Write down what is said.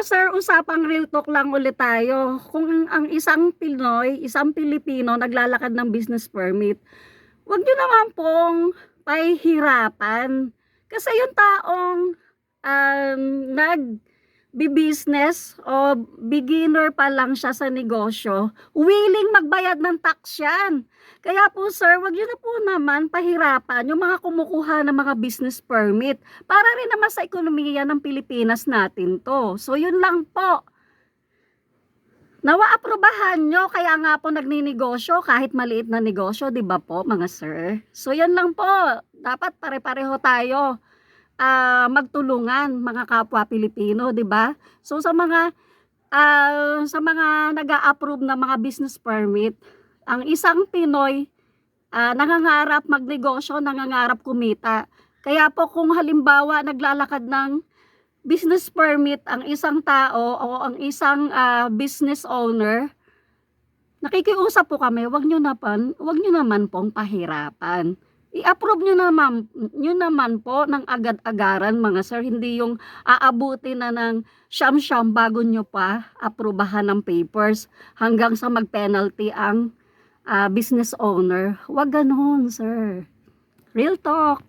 sir, usapang real talk lang ulit tayo. Kung ang isang Pinoy, isang Pilipino naglalakad ng business permit, wag nyo naman pong pahihirapan. Kasi yung taong nag-business o beginner pa lang siya sa negosyo, willing magbayad ng tax yan. Kaya po sir, wag nyo na po naman pahirapan yung mga kumukuha ng mga business permit. Para rin naman sa ekonomiya ng Pilipinas natin to. So yun lang po. Nawa aprobahan nyo, kaya nga po nagninegosyo kahit maliit na negosyo, di ba po mga sir? So yan lang po, dapat pare-pareho tayo magtulungan mga kapwa Pilipino, di ba? So sa mga nag-a-approve ng mga business permit, ang isang Pinoy nangangarap magnegosyo, nangangarap kumita. Kaya po kung halimbawa naglalakad ng business permit ang isang tao o ang isang business owner, nakikiusap po kami, wag nyo naman pong pahirapan. I-approve nyo naman po ng agad-agaran mga sir, hindi yung aabuti na ng siyam-siyam bago nyo pa aprubahan ng papers hanggang sa mag-penalty ang business owner. Wag ganun sir. Real talk.